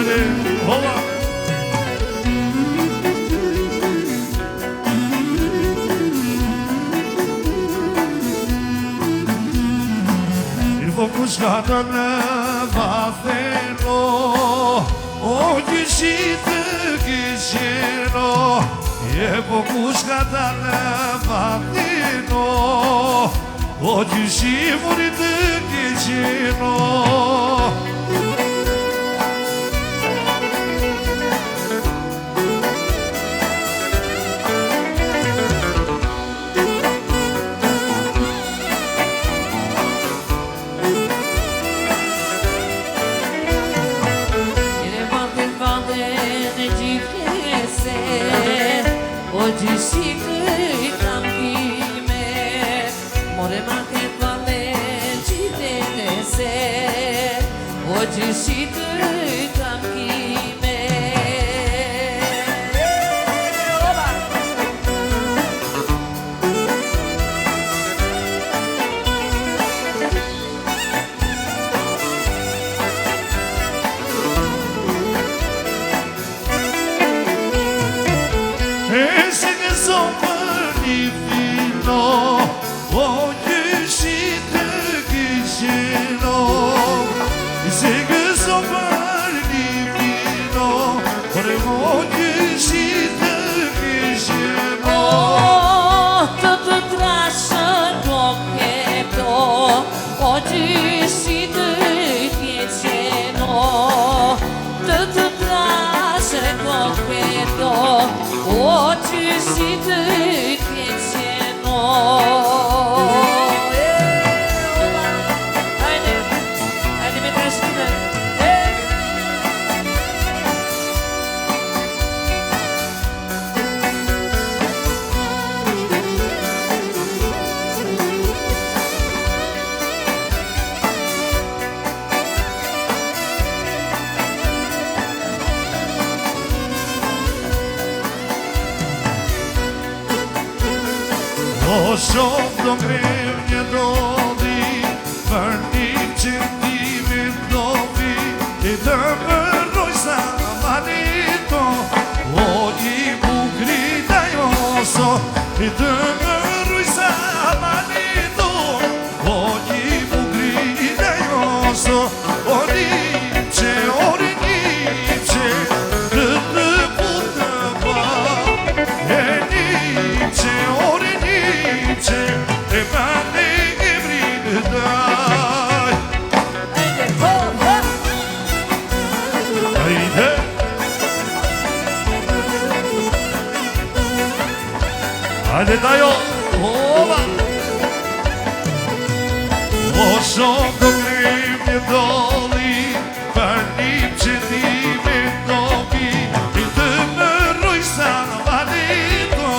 Hajde, hola. Kushkata në vatheno O gjyshi të kisheno Je po kushkata në vatheno O gjyshi muri të kisheno Gjyshi të kam kime More ma të pale qitete se O gjyshi të kam kime O shumë do krem një dodi Për një qëndimi dobi I të mërroj sa manito O i bukrita joso I të mërroj sa manito O i bukrita joso O një që Të të putë pa E një që e mani e vrinë daj Hajde Hajde dajo Oba O shumë të krem një doli Për një qëndime dobi I të mërroj sa manito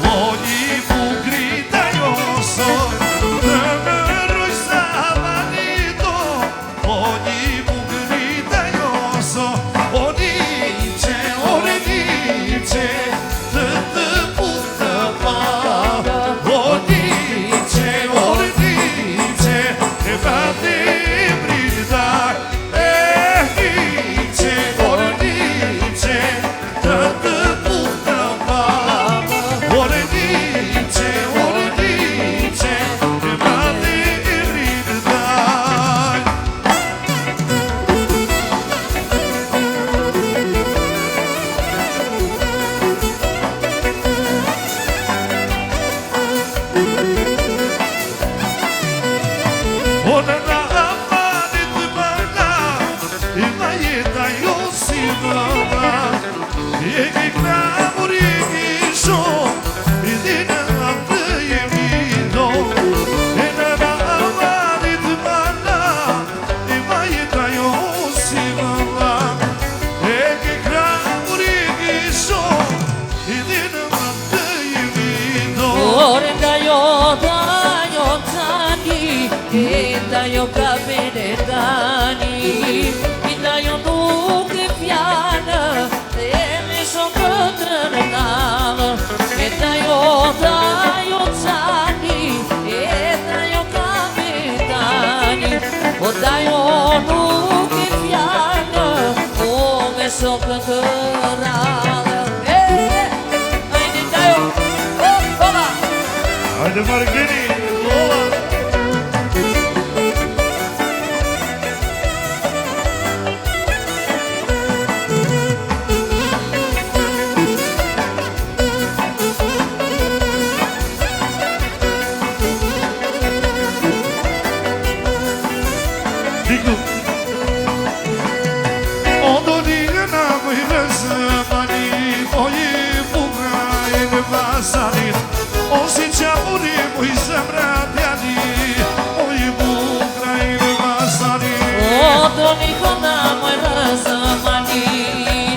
O një bukrita joso Të mërroj sa manito O një bukrita joso O një që Të të putë pa O një që E vate brida Të të putë pa O një që E vate brida O në nga amanit të përna I ma jeta jo si vëna E ki kramur e ki shumë I dhine atë jemi do E në nga amanit të përna I ma jeta jo si vëna E ki kramur e ki shumë I dhine atë jemi do Ore dajo tani E dajo ka bene tani I dajo nuk e fjallë E me shumë këtë në nalë E dajo tani E dajo ka bene tani O dajo nuk e fjallë O Hajde Margini, Lola. Diku. Ondo digna moj razmani, moji bugaj vasani, osi čapuri moj zamradjani, moji bugaj vasani. Ondo digna moj razmani,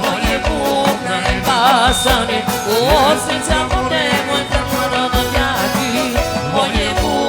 moji bugaj vasani, osi čapuri moj zamradjani, moji bugaj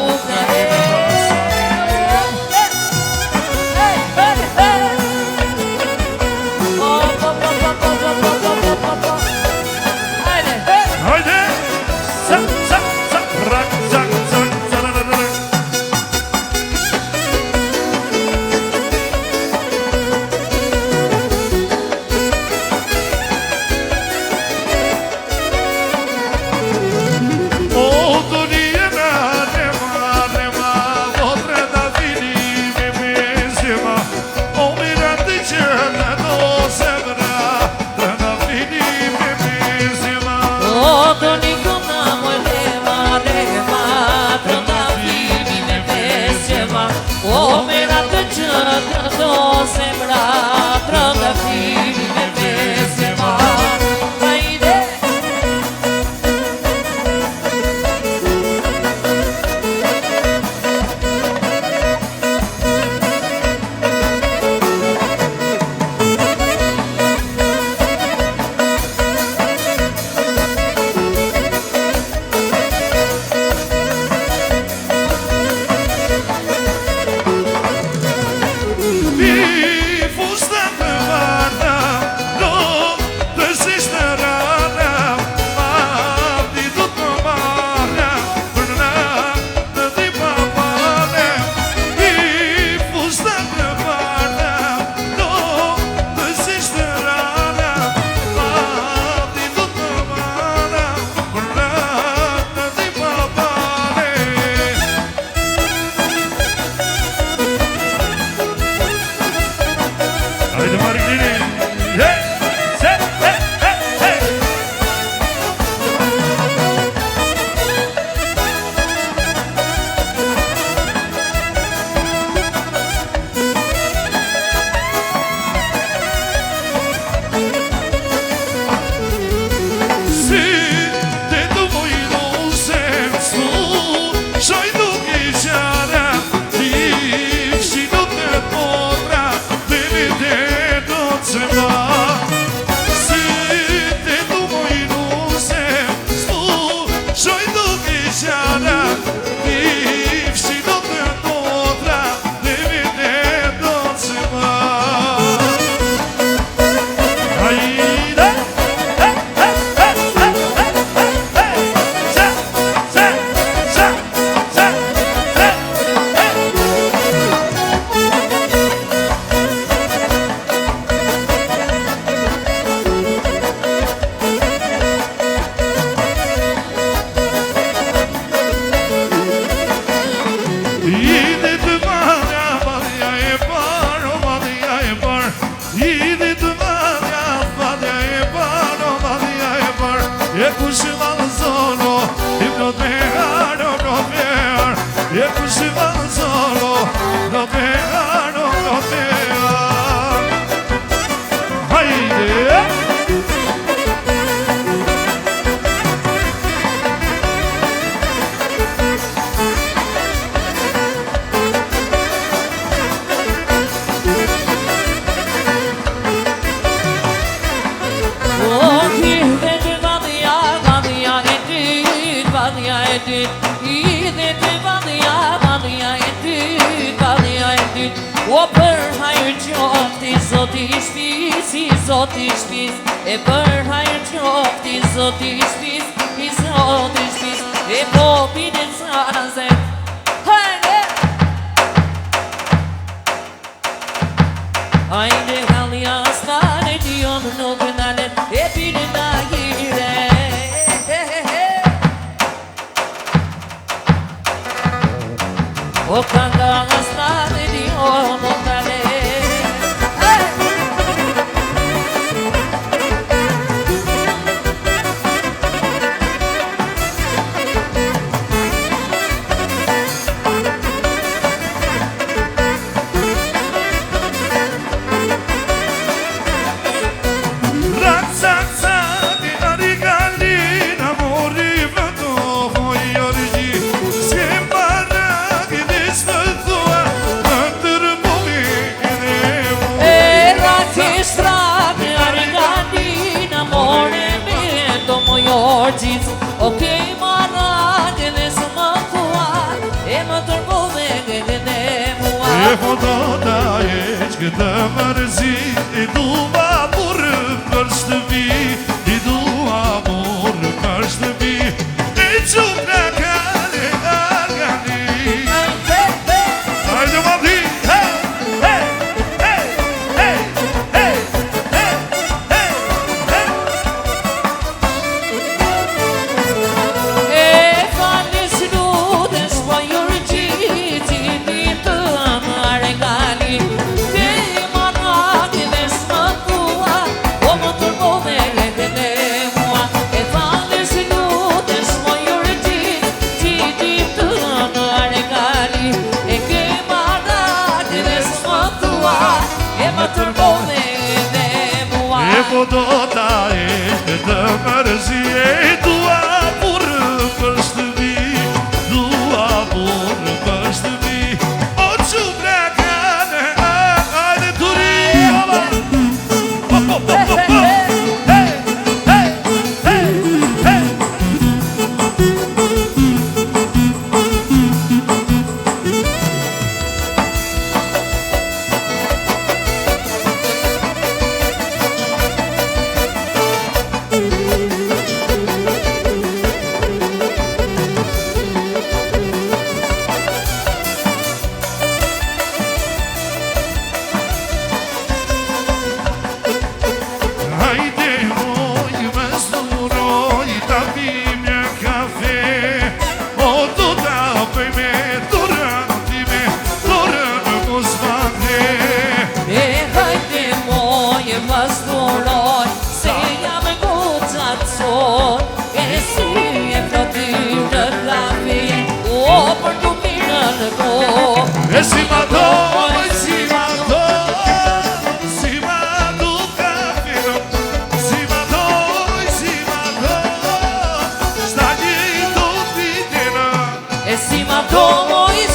O për hajër qofti Zoti shpis, I Zoti shpis. E për hajër qofti Zoti shpis, I Zoti shpis. E popin e cazet. Hajde! Hajde halli asmane dion nuk nalen. E pine na hire. O kanga stane di lontane. Okej marrë në së më thua e më tërgove gëgëne mua. E fotota e që këtë mërzi i dua burë për shtëpi, i dua burë për shtëpi, i qumë në kane agani. Hajde ma di, hey, hey, hey, hey, hey, hey, hey, hey. Po do ta e të mërzi e dua burë për shtëpi, dua burë për shtëpi, o qumë në kane, ajde turi, ova, po, po, po, po, po, hey, hey, hey, hey. E si ma do, si ma do, si ma do kafiro, si ma do, sta gjitho pitena. E si ma do,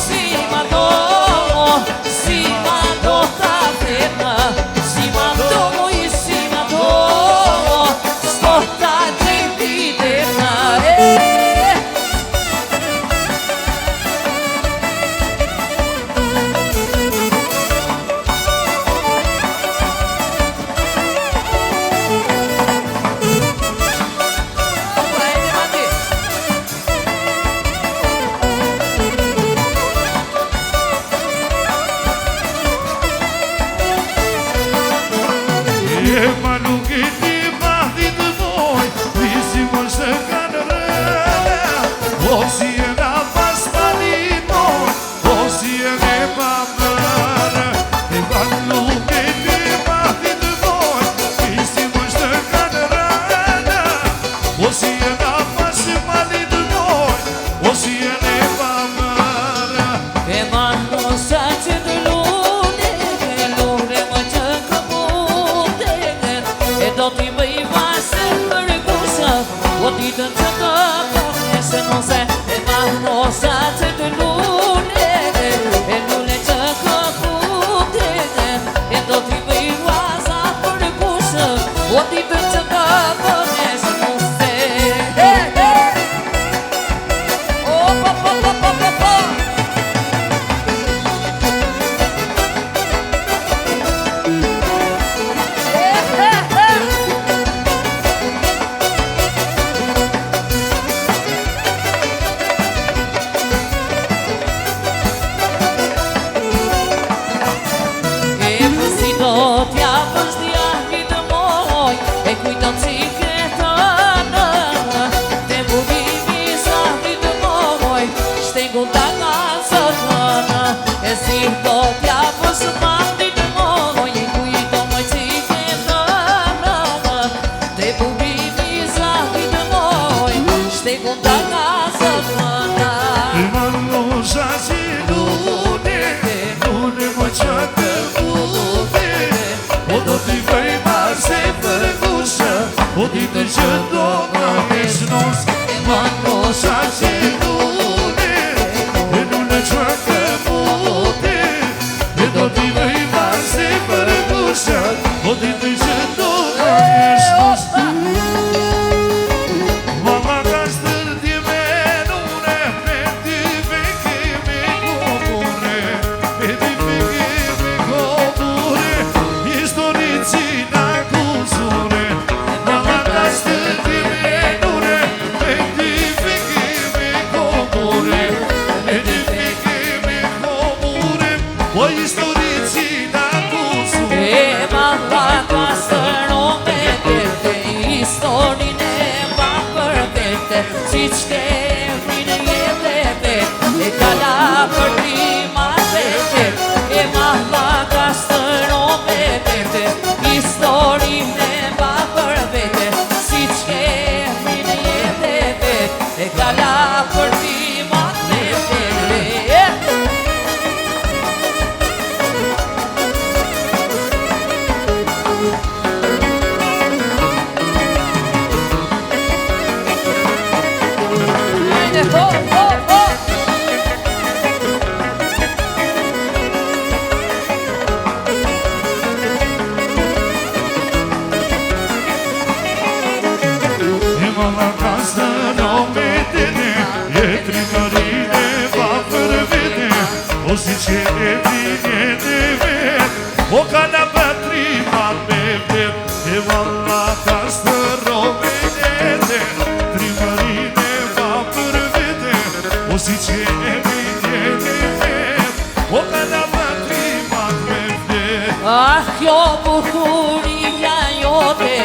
si ma do, si ma do kafiro, si ma do, sto ta gjithitena. Ditën që të përne se nëse e mahnosa që të lune e lune që këpute e do t'i bëj vaza për kusë o ditën që të përne se nëse o po po po po po po Tengo un tanga do t'japës mandit moj, kujto më qike të nëmë, te bubrimi zahit moj, shtekun të kasët më na. E marrosha si lune, lune më qatë mune, o do t'i bëj marse për kusha, o t'i të që do në mishnos. E marrosha si lune, lune qatë mune, e do t'i bëj marse për kusha, o t'i të që do në mishnos. Mama ka stërti me nune, me ti veke me komore, me ti veke me komore, historicina kuzure. Mama ka stërti me nune, me ti veke me komore, me ti veke me komore, o historicina kuzure. E malla ka stërno me tete, historin e pa për vete, si q'kevrin jetë e vetë, e kala për prima vete. E malla ka stërno me tete, historin e pa për vete, si q'kevrin jetë e vetë, e kala për prima vete. Ho, ho, ho! E mama ka stërno me tene, e trimërine pa për vete, o si që e vinjene vet, o ka në patrimat me vet. E mama ka stërno me tene, trimërine pa për vete, o si që e vinjene vet, o ka në patrimat me vet. Ah, kjo bukuria jote,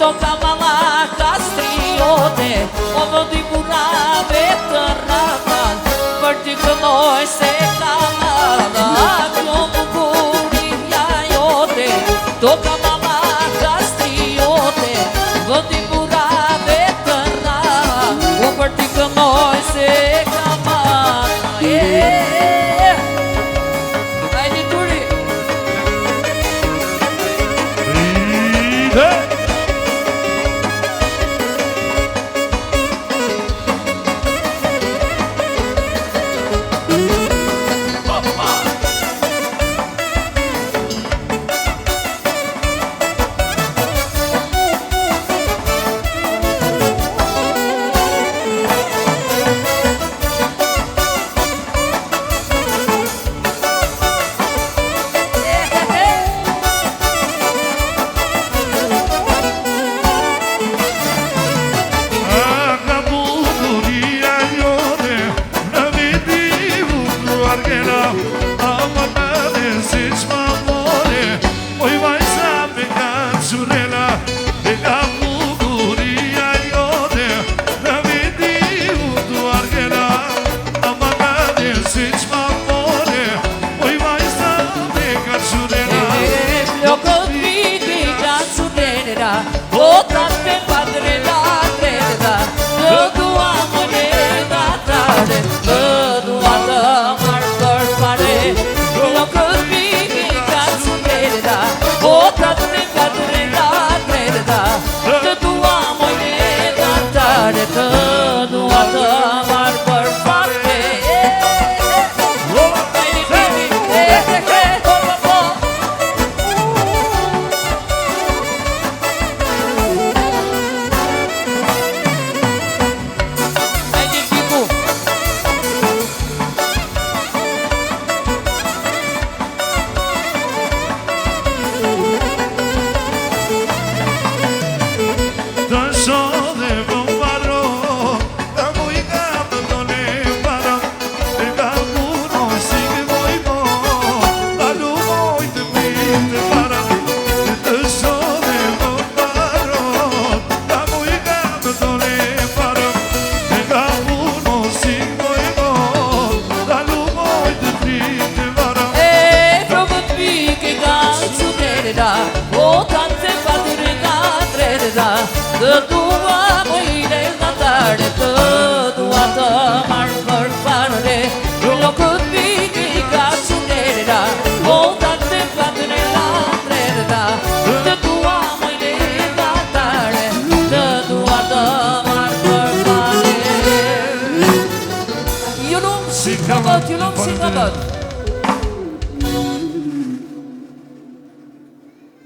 toka mama kastriote, o vëndi burave të rakan, për t'i kënoj se ka madha. Ah, kjo bukuria jote, toka mama kastriote, vëndi burave të rakan, o për t'i kënoj se ka madha. Ajde turi! Ride! Ka bukuria jote, në viti vukru argela, ama në dhe si qma more, oj vajsa me ka qurela. E ka bukuria jote, në viti vukru argela, ama në dhe si qma more, oj vajsa me ka qurela. Flokët viti ka qurela, o tratte padre la treda, të dua moneda tale, të dua të marrë për pare. Të dua mojre natare, të dua të marrë për parë, locët vini ka qënera, o da të patëre latrera. Të dua mojre natare, të dua të marrë për parë. Ju lumë si ka bët,